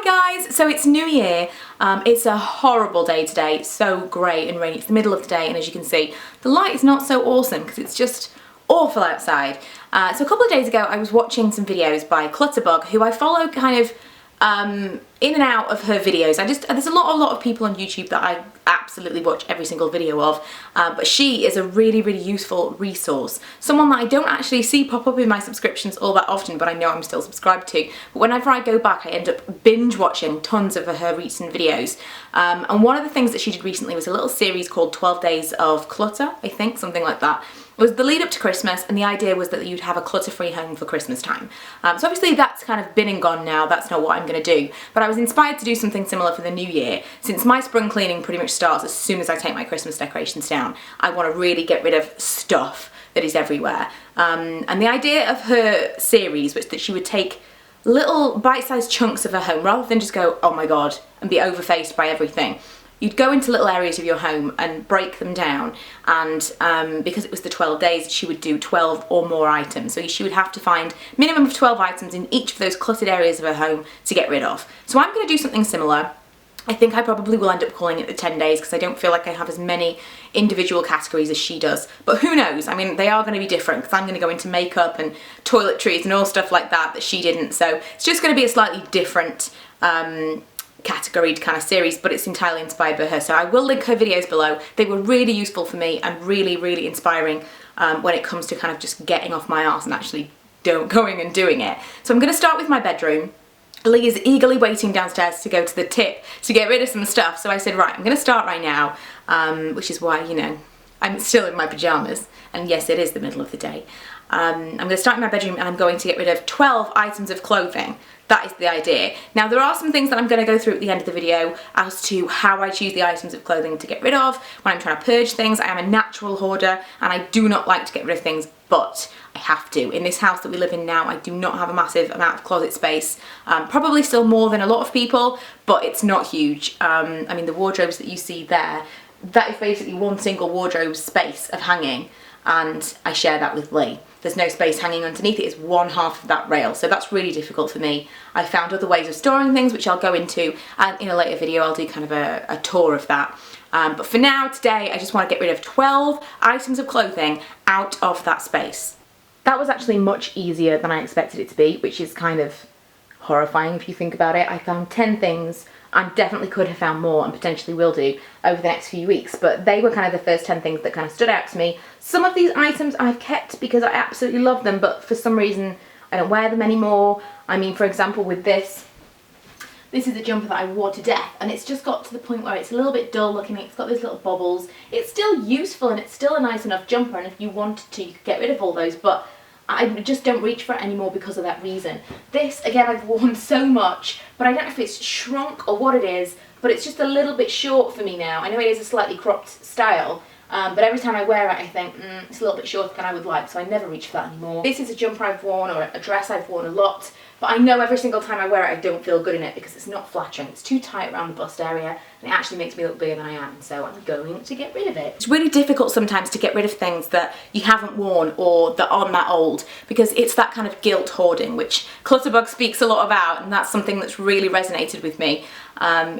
Hi guys, so it's New Year. It's a horrible day today. It's so grey and rainy. It's the middle of the day, and as you can see, the light is not so awesome because it's just awful outside. So a couple of days ago I was watching some videos by Clutter, who I follow kind of in and out of her videos. There's a lot of people on YouTube that I absolutely watch every single video of, but she is a really useful resource. Someone that I don't actually see pop up in my subscriptions all that often, but I know I'm still subscribed to. But whenever I go back, I end up binge watching tons of her recent videos. And one of the things that she did recently was a little series called 12 Days of Clutter, I think, something like that. It was the lead up to Christmas, and the idea was that you'd have a clutter-free home for Christmas time. So obviously that's kind of been and gone now, that's not what I'm going to do. But I was inspired to do something similar for the new year. Since my spring cleaning pretty much starts as soon as I take my Christmas decorations down, I want to really get rid of stuff that is everywhere. And the idea of her series was that she would take little bite-sized chunks of her home, rather than just go, oh my god, and be overfaced by everything. You'd go into little areas of your home and break them down, and because it was the 12 days, she would do 12 or more items. So she would have to find a minimum of 12 items in each of those cluttered areas of her home to get rid of. So I'm going to do something similar. I think I probably will end up calling it the 10 days because I don't feel like I have as many individual categories as she does. But who knows? I mean, they are going to be different because I'm going to go into makeup and toiletries and all stuff like that she didn't. So it's just going to be a slightly different categoried kind of series, but it's entirely inspired by her. So I will link her videos below. They were really useful for me and really inspiring when it comes to kind of just getting off my arse and actually going and doing it. So I'm going to start with my bedroom. Lee is eagerly waiting downstairs to go to the tip to get rid of some stuff. So I said, right, I'm going to start right now, which is why, you know, I'm still in my pajamas. And yes, it is the middle of the day. I'm going to start in my bedroom, and I'm going to get rid of 12 items of clothing. That is the idea. Now, there are some things that I'm going to go through at the end of the video as to how I choose the items of clothing to get rid of when I'm trying to purge things. I am a natural hoarder, and I do not like to get rid of things, but I have to. In this house that we live in now, I do not have a massive amount of closet space. Probably still more than a lot of people, but it's not huge. I mean, the wardrobes that you see there, that is basically one single wardrobe space of hanging, and I share that with Lee. There's no space hanging underneath it. It's one half of that rail, so that's really difficult for me. I found other ways of storing things, which I'll go into, and in a later video I'll do kind of a tour of that. But for now, today, I just want to get rid of 12 items of clothing out of that space. That was actually much easier than I expected it to be, which is kind of horrifying if you think about it. I found 10 things. I definitely could have found more and potentially will do over the next few weeks, but they were kind of the first 10 things that kind of stood out to me. Some of these items I've kept because I absolutely love them, but for some reason I don't wear them anymore. I mean, for example, with this is a jumper that I wore to death, and it's just got to the point where it's a little bit dull looking. It's got those little bubbles. It's still useful and it's still a nice enough jumper, and if you wanted to, you could get rid of all those, but I just don't reach for it anymore because of that reason. This, again, I've worn so much, but I don't know if it's shrunk or what it is, but it's just a little bit short for me now. I know it is a slightly cropped style, but every time I wear it I think, it's a little bit shorter than I would like, so I never reach for that anymore. This is a jumper I've worn, or a dress I've worn a lot, but I know every single time I wear it I don't feel good in it because it's not flattering. It's too tight around the bust area, and it actually makes me look bigger than I am, so I'm going to get rid of it. It's really difficult sometimes to get rid of things that you haven't worn or that aren't that old, because it's that kind of guilt hoarding, which Clutter speaks a lot about, and that's something that's really resonated with me,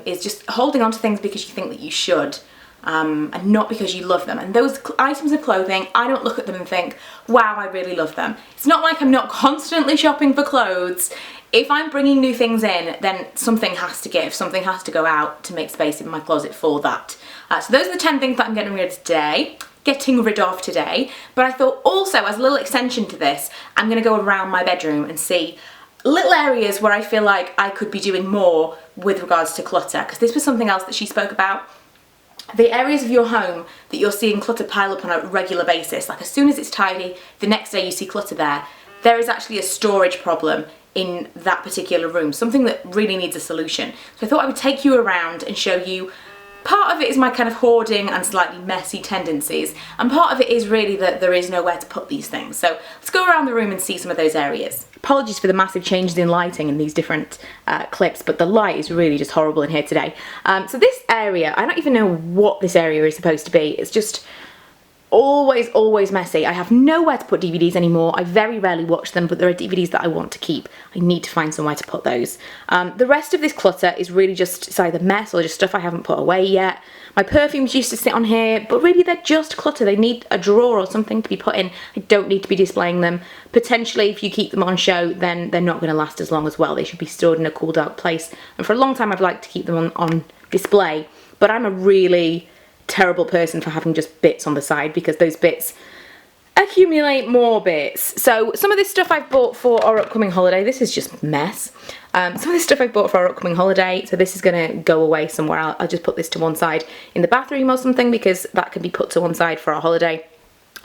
is just holding on to things because you think that you should. And not because you love them. And those items of clothing, I don't look at them and think, wow, I really love them. It's not like I'm not constantly shopping for clothes. If I'm bringing new things in, then something has to give, something has to go out to make space in my closet for that. So those are the 10 things that I'm getting rid of today. But I thought also, as a little extension to this, I'm going to go around my bedroom and see little areas where I feel like I could be doing more with regards to clutter, because this was something else that she spoke about. The areas of your home that you're seeing clutter pile up on a regular basis, like as soon as it's tidy, the next day you see clutter there is actually a storage problem in that particular room, something that really needs a solution. So I thought I would take you around and show you. Part of it is my kind of hoarding and slightly messy tendencies, and part of it is really that there is nowhere to put these things. So let's go around the room and see some of those areas. Apologies for the massive changes in lighting in these different clips, but the light is really just horrible in here today. So this area, I don't even know what this area is supposed to be. It's just always messy. I have nowhere to put DVDs anymore. I very rarely watch them, but there are DVDs that I want to keep. I need to find somewhere to put those. The rest of this clutter is really just, it's either mess or just stuff I haven't put away yet. My perfumes used to sit on here, but really they're just clutter. They need a drawer or something to be put in. I don't need to be displaying them. Potentially, if you keep them on show, then they're not going to last as long as well. They should be stored in a cool, dark place. And for a long time, I've liked to keep them on display, but I'm a really terrible person for having just bits on the side because those bits accumulate more bits. So some of this stuff I've bought for our upcoming holiday, this is just mess. Some of this stuff I've bought for our upcoming holiday, so this is going to go away somewhere. I'll just put this to one side in the bathroom or something because that can be put to one side for our holiday.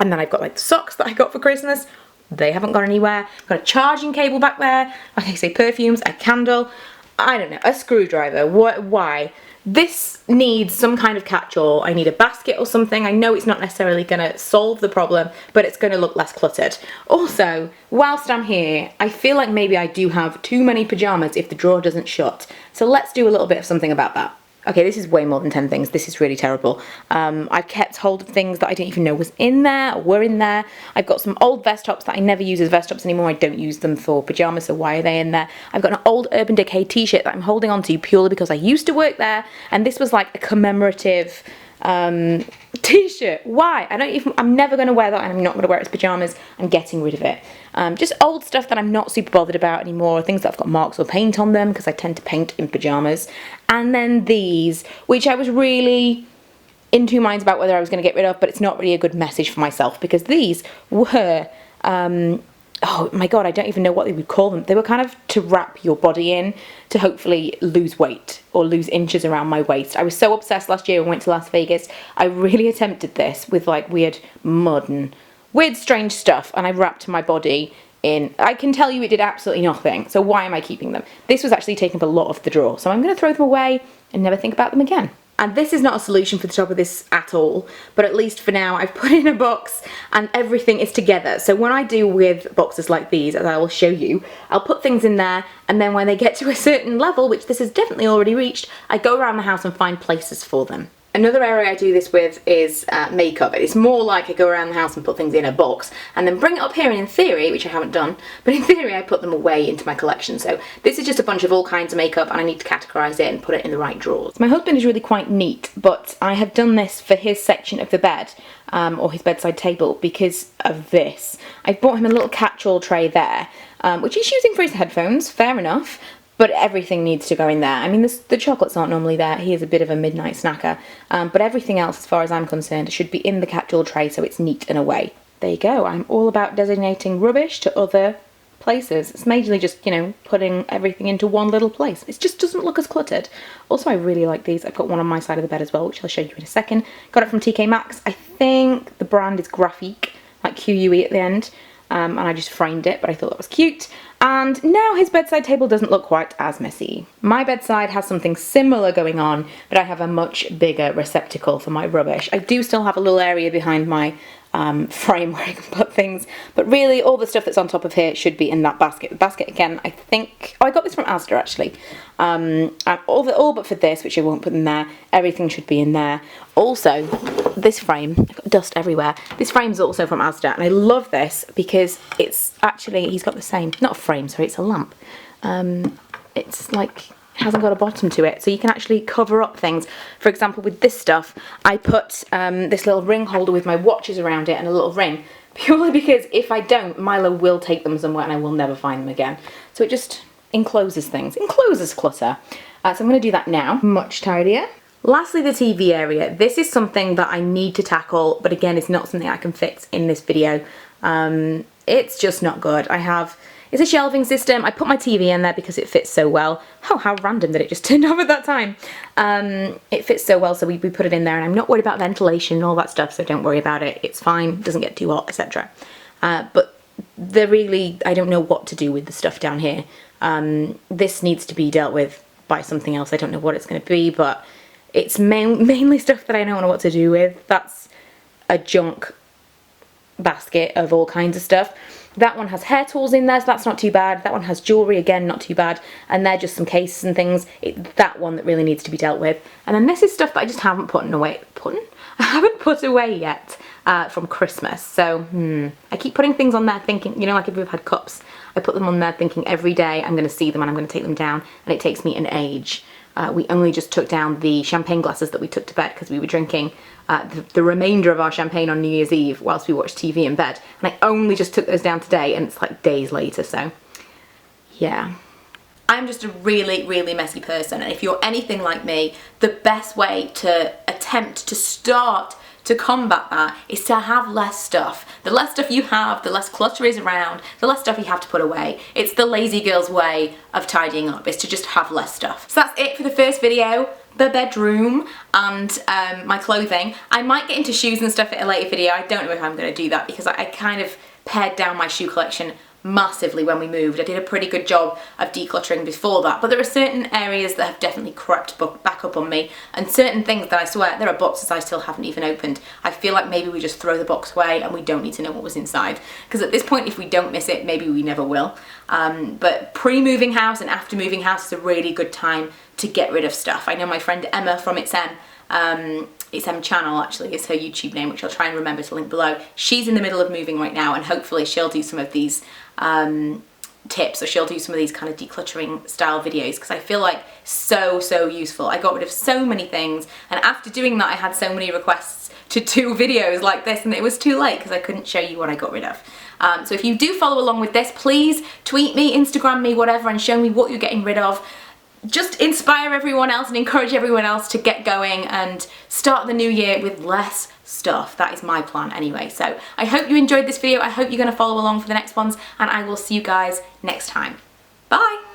And then I've got like the socks that I got for Christmas. They haven't gone anywhere. I've got a charging cable back there. Like I say, perfumes, a candle, I don't know, a screwdriver. Why? This needs some kind of catch-all. I need a basket or something. I know it's not necessarily going to solve the problem, but it's going to look less cluttered. Also, whilst I'm here, I feel like maybe I do have too many pyjamas if the drawer doesn't shut. So let's do a little bit of something about that. Okay, this is way more than 10 things. This is really terrible. I've kept hold of things that I didn't even know was in there or were in there. I've got some old vest tops that I never use as vest tops anymore. I don't use them for pyjamas, so why are they in there? I've got an old Urban Decay t-shirt that I'm holding on to purely because I used to work there, and this was like a commemorative t-shirt. Why? I'm never going to wear that, and I'm not going to wear it as pyjamas. I'm getting rid of it. Just old stuff that I'm not super bothered about anymore, things that have got marks or paint on them because I tend to paint in pyjamas. And then these, which I was really in two minds about whether I was going to get rid of, but it's not really a good message for myself because these were oh my god, I don't even know what they would call them. They were kind of to wrap your body in to hopefully lose weight or lose inches around my waist. I was so obsessed last year when I went to Las Vegas. I really attempted this with like weird mud and weird strange stuff, and I wrapped my body in. I can tell you it did absolutely nothing, so why am I keeping them? This was actually taking up a lot of the drawer, so I'm going to throw them away and never think about them again. And this is not a solution for the top of this at all, but at least for now I've put in a box and everything is together. So when I do with boxes like these, as I will show you, I'll put things in there, and then when they get to a certain level, which this has definitely already reached, I go around the house and find places for them. Another area I do this with is makeup. It's more like I go around the house and put things in a box and then bring it up here, and in theory, which I haven't done, but in theory I put them away into my collection. So this is just a bunch of all kinds of makeup, and I need to categorise it and put it in the right drawers. My husband is really quite neat, but I have done this for his section of the bed, or his bedside table, because of this. I bought him a little catch-all tray there, which he's using for his headphones, fair enough. But everything needs to go in there. I mean, the chocolates aren't normally there. He is a bit of a midnight snacker. But everything else, as far as I'm concerned, should be in the catch-all tray so it's neat and away. There you go. I'm all about designating rubbish to other places. It's majorly just, you know, putting everything into one little place. It just doesn't look as cluttered. Also, I really like these. I've got one on my side of the bed as well, which I'll show you in a second. Got it from TK Maxx. I think the brand is Graphique, like QUE at the end. And I just framed it, but I thought that was cute. And now his bedside table doesn't look quite as messy. My bedside has something similar going on, but I have a much bigger receptacle for my rubbish. I do still have a little area behind my frame where I can put things, but really all the stuff that's on top of here should be in that basket. The basket, again, I think, oh, I got this from Asda actually. And all but for this, which I won't put in there, everything should be in there. Also, this frame, I've got dust everywhere. This frame is also from Asda, and I love this because it's actually, he's got the same, not a frame, sorry, it's a lamp. It's like, hasn't got a bottom to it, so you can actually cover up things. For example, with this stuff, I put this little ring holder with my watches around it and a little ring, purely because if I don't, Milo will take them somewhere and I will never find them again. So it just encloses things, encloses clutter. So I'm going to do that now, much tidier. Lastly, the TV area. This is something that I need to tackle, but again, it's not something I can fix in this video. It's just not good. It's a shelving system. I put my TV in there because it fits so well. Oh, how random that it just turned off at that time. It fits so well, so we put it in there, and I'm not worried about ventilation and all that stuff, so don't worry about it. It's fine, it doesn't get too hot, etc. But I don't know what to do with the stuff down here. This needs to be dealt with by something else. I don't know what it's going to be, but it's mainly stuff that I don't know what to do with. That's a junk basket of all kinds of stuff. That one has hair tools in there, so that's not too bad. That one has jewellery, again, not too bad. And they're just some cases and things. It's that one that really needs to be dealt with. And then this is stuff that I just haven't put away. I haven't put away yet. from Christmas. So I keep putting things on there thinking, you know, like if we've had cups, I put them on there thinking every day I'm going to see them and I'm going to take them down, and it takes me an age. We only just took down the champagne glasses that we took to bed because we were drinking the remainder of our champagne on New Year's Eve whilst we watched TV in bed, and I only just took those down today, and it's like days later. So yeah, I'm just a really, really messy person, and if you're anything like me, the best way to attempt to start to combat that is to have less stuff. The less stuff you have, the less clutter is around, the less stuff you have to put away. It's the lazy girl's way of tidying up, is to just have less stuff. So that's it for the first video, the bedroom and my clothing. I might get into shoes and stuff in a later video. I don't know if I'm going to do that because I kind of pared down my shoe collection massively when we moved. I did a pretty good job of decluttering before that, but there are certain areas that have definitely crept back up on me, and certain things that I swear, there are boxes I still haven't even opened. I feel like maybe we just throw the box away and we don't need to know what was inside, because at this point, if we don't miss it, maybe we never will. But pre-moving house and after moving house is a really good time to get rid of stuff. I know my friend Emma from ItsEmChannel actually is her YouTube name, which I'll try and remember to link below. She's in the middle of moving right now, and hopefully she'll do some of these tips, or she'll do some of these kind of decluttering style videos, because I feel like so useful. I got rid of so many things, and after doing that I had so many requests to do videos like this, and it was too late because I couldn't show you what I got rid of. So if you do follow along with this, please tweet me, Instagram me, whatever, and show me what you're getting rid of. Just inspire everyone else and encourage everyone else to get going and start the new year with less stuff. That is my plan anyway. So I hope you enjoyed this video. I hope you're going to follow along for the next ones, and I will see you guys next time. Bye!